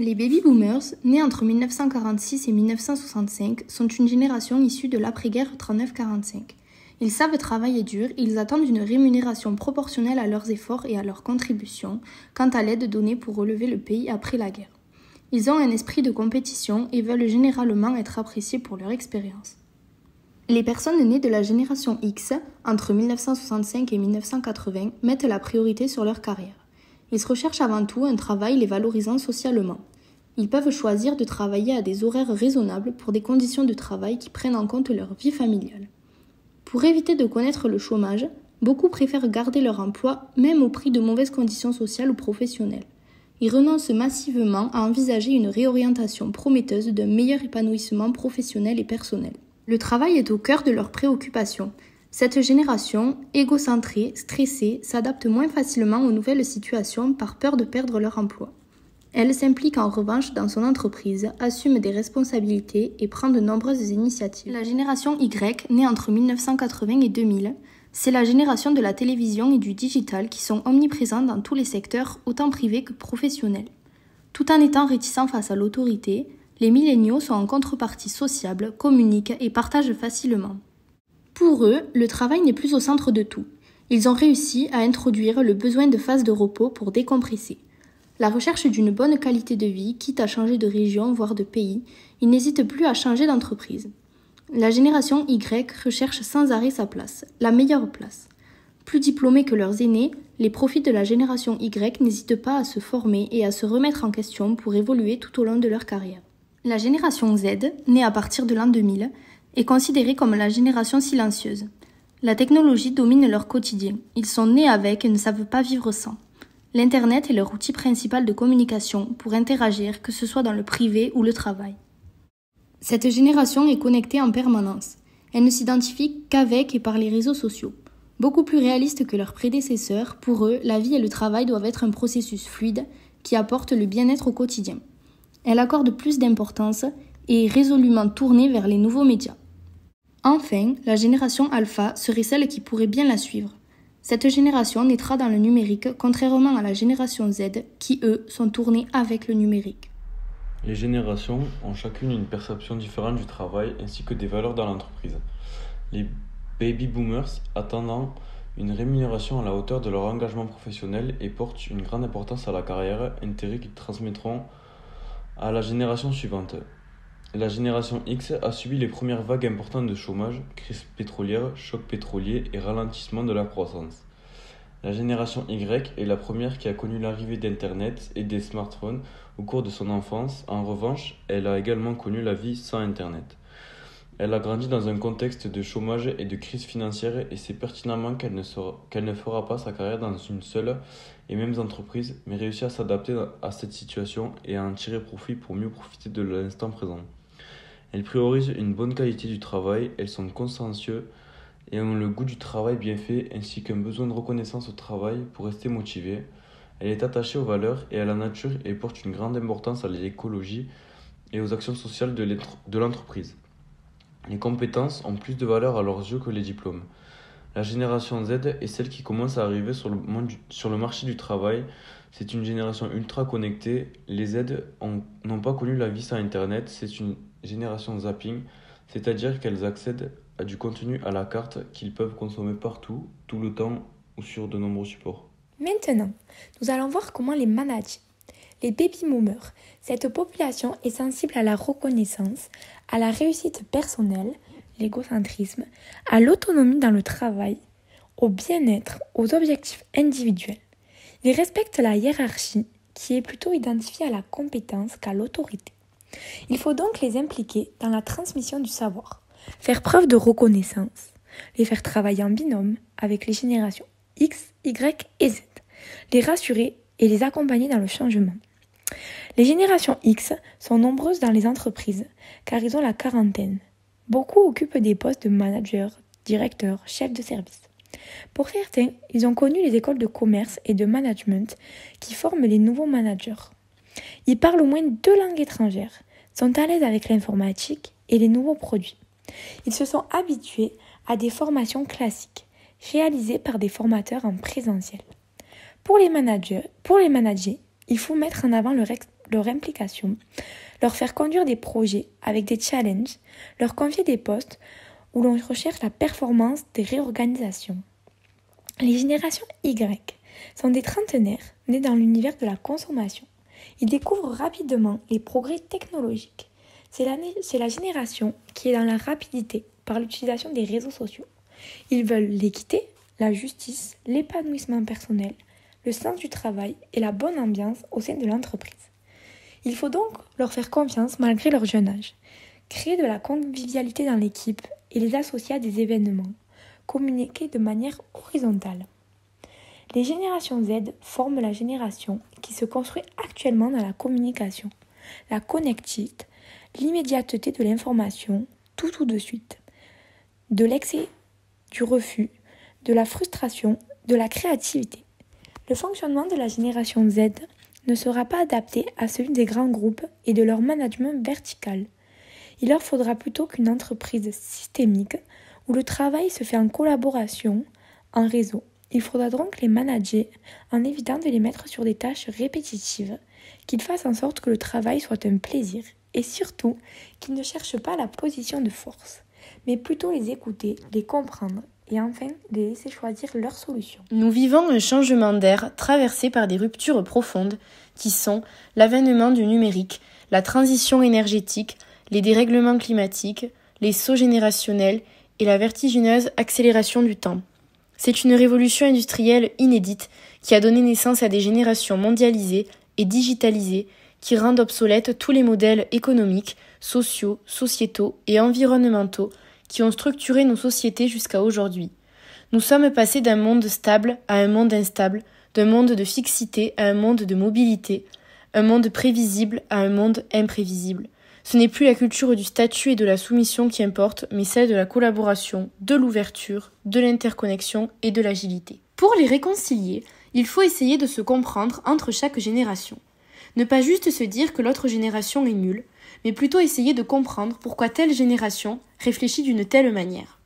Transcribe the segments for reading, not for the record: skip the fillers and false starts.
Les baby boomers, nés entre 1946 et 1965, sont une génération issue de l'après-guerre 39-45. Ils savent travailler dur, ils attendent une rémunération proportionnelle à leurs efforts et à leurs contributions quant à l'aide donnée pour relever le pays après la guerre. Ils ont un esprit de compétition et veulent généralement être appréciés pour leur expérience. Les personnes nées de la génération X, entre 1965 et 1980, mettent la priorité sur leur carrière. Ils recherchent avant tout un travail les valorisant socialement. Ils peuvent choisir de travailler à des horaires raisonnables pour des conditions de travail qui prennent en compte leur vie familiale. Pour éviter de connaître le chômage, beaucoup préfèrent garder leur emploi même au prix de mauvaises conditions sociales ou professionnelles. Ils renoncent massivement à envisager une réorientation prometteuse d'un meilleur épanouissement professionnel et personnel. Le travail est au cœur de leurs préoccupations. Cette génération, égocentrée, stressée, s'adapte moins facilement aux nouvelles situations par peur de perdre leur emploi. Elle s'implique en revanche dans son entreprise, assume des responsabilités et prend de nombreuses initiatives. La génération Y, née entre 1980 et 2000, c'est la génération de la télévision et du digital qui sont omniprésents dans tous les secteurs, autant privés que professionnels. Tout en étant réticents face à l'autorité, les milléniaux sont en contrepartie sociables, communiquent et partagent facilement. Pour eux, le travail n'est plus au centre de tout. Ils ont réussi à introduire le besoin de phases de repos pour décompresser. La recherche d'une bonne qualité de vie, quitte à changer de région, voire de pays, ils n'hésitent plus à changer d'entreprise. La génération Y recherche sans arrêt sa place, la meilleure place. Plus diplômés que leurs aînés, les profils de la génération Y n'hésitent pas à se former et à se remettre en question pour évoluer tout au long de leur carrière. La génération Z, née à partir de l'an 2000, est considérée comme la génération silencieuse. La technologie domine leur quotidien. Ils sont nés avec et ne savent pas vivre sans. L'Internet est leur outil principal de communication pour interagir, que ce soit dans le privé ou le travail. Cette génération est connectée en permanence. Elle ne s'identifie qu'avec et par les réseaux sociaux. Beaucoup plus réalistes que leurs prédécesseurs, pour eux, la vie et le travail doivent être un processus fluide qui apporte le bien-être au quotidien. Elle accorde plus d'importance et est résolument tournée vers les nouveaux médias. Enfin, la génération Alpha serait celle qui pourrait bien la suivre. Cette génération naîtra dans le numérique, contrairement à la génération Z, qui, eux, sont tournés avec le numérique. Les générations ont chacune une perception différente du travail ainsi que des valeurs dans l'entreprise. Les baby boomers attendant une rémunération à la hauteur de leur engagement professionnel et portent une grande importance à la carrière, intérêt qu'ils transmettront à la génération suivante. La génération X a subi les premières vagues importantes de chômage, crise pétrolière, choc pétrolier et ralentissement de la croissance. La génération Y est la première qui a connu l'arrivée d'Internet et des smartphones au cours de son enfance. En revanche, elle a également connu la vie sans Internet. Elle a grandi dans un contexte de chômage et de crise financière et sait pertinemment qu'elle ne fera pas sa carrière dans une seule et même entreprise, mais réussit à s'adapter à cette situation et à en tirer profit pour mieux profiter de l'instant présent. Elles priorisent une bonne qualité du travail, elles sont consciencieuses et ont le goût du travail bien fait ainsi qu'un besoin de reconnaissance au travail pour rester motivée. Elle est attachée aux valeurs et à la nature et porte une grande importance à l'écologie et aux actions sociales de l'entreprise. Les compétences ont plus de valeur à leurs yeux que les diplômes. La génération Z est celle qui commence à arriver sur le marché du travail. C'est une génération ultra connectée. Les Z n'ont pas connu la vie sans Internet. C'est une génération zapping, c'est-à-dire qu'elles accèdent à du contenu à la carte qu'ils peuvent consommer partout, tout le temps ou sur de nombreux supports. Maintenant, nous allons voir comment les manager. Les baby boomers, cette population est sensible à la reconnaissance, à la réussite personnelle, l'égocentrisme, à l'autonomie dans le travail, au bien-être, aux objectifs individuels. Ils respectent la hiérarchie qui est plutôt identifiée à la compétence qu'à l'autorité. Il faut donc les impliquer dans la transmission du savoir, faire preuve de reconnaissance, les faire travailler en binôme avec les générations X, Y et Z, les rassurer et les accompagner dans le changement. Les générations X sont nombreuses dans les entreprises car ils ont la quarantaine. Beaucoup occupent des postes de manager, directeur, chef de service. Pour certains, ils ont connu les écoles de commerce et de management qui forment les nouveaux managers. Ils parlent au moins 2 langues étrangères, sont à l'aise avec l'informatique et les nouveaux produits. Ils se sont habitués à des formations classiques, réalisées par des formateurs en présentiel. Pour les manager, il faut mettre en avant leur implication, leur faire conduire des projets avec des challenges, leur confier des postes où l'on recherche la performance des réorganisations. Les générations Y sont des trentenaires nés dans l'univers de la consommation. Ils découvrent rapidement les progrès technologiques. C'est la génération qui est dans la rapidité par l'utilisation des réseaux sociaux. Ils veulent l'équité, la justice, l'épanouissement personnel, le sens du travail et la bonne ambiance au sein de l'entreprise. Il faut donc leur faire confiance malgré leur jeune âge, créer de la convivialité dans l'équipe et les associer à des événements, communiquer de manière horizontale. Les générations Z forment la génération qui se construit actuellement dans la communication, la connectivité, l'immédiateté de l'information, tout de suite, de l'excès, du refus, de la frustration, de la créativité. Le fonctionnement de la génération Z ne sera pas adapté à celui des grands groupes et de leur management vertical. Il leur faudra plutôt qu'une entreprise systémique où le travail se fait en collaboration, en réseau. Il faudra donc les manager en évitant de les mettre sur des tâches répétitives, qu'ils fassent en sorte que le travail soit un plaisir et surtout qu'ils ne cherchent pas la position de force, mais plutôt les écouter, les comprendre et enfin les laisser choisir leurs solutions. Nous vivons un changement d'air traversé par des ruptures profondes qui sont l'avènement du numérique, la transition énergétique, les dérèglements climatiques, les sauts générationnels et la vertigineuse accélération du temps. C'est une révolution industrielle inédite qui a donné naissance à des générations mondialisées et digitalisées qui rendent obsolètes tous les modèles économiques, sociaux, sociétaux et environnementaux qui ont structuré nos sociétés jusqu'à aujourd'hui. Nous sommes passés d'un monde stable à un monde instable, d'un monde de fixité à un monde de mobilité, un monde prévisible à un monde imprévisible. Ce n'est plus la culture du statut et de la soumission qui importe, mais celle de la collaboration, de l'ouverture, de l'interconnexion et de l'agilité. Pour les réconcilier, il faut essayer de se comprendre entre chaque génération. Ne pas juste se dire que l'autre génération est nulle, mais plutôt essayer de comprendre pourquoi telle génération réfléchit d'une telle manière.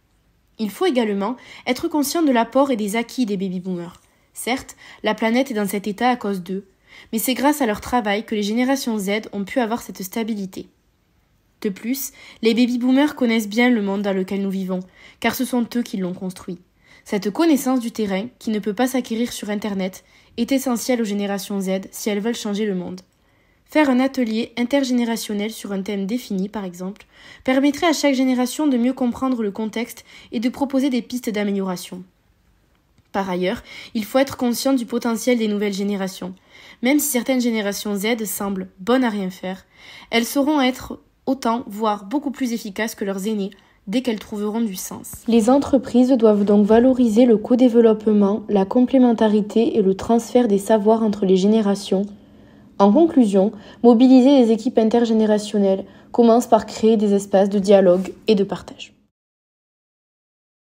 Il faut également être conscient de l'apport et des acquis des baby-boomers. Certes, la planète est dans cet état à cause d'eux, mais c'est grâce à leur travail que les générations Z ont pu avoir cette stabilité. De plus, les baby-boomers connaissent bien le monde dans lequel nous vivons, car ce sont eux qui l'ont construit. Cette connaissance du terrain, qui ne peut pas s'acquérir sur Internet, est essentielle aux générations Z si elles veulent changer le monde. Faire un atelier intergénérationnel sur un thème défini, par exemple, permettrait à chaque génération de mieux comprendre le contexte et de proposer des pistes d'amélioration. Par ailleurs, il faut être conscient du potentiel des nouvelles générations. Même si certaines générations Z semblent bonnes à rien faire, elles sauront être autant, voire beaucoup plus efficaces que leurs aînés, dès qu'elles trouveront du sens. Les entreprises doivent donc valoriser le co-développement, la complémentarité et le transfert des savoirs entre les générations. En conclusion, mobiliser les équipes intergénérationnelles commence par créer des espaces de dialogue et de partage.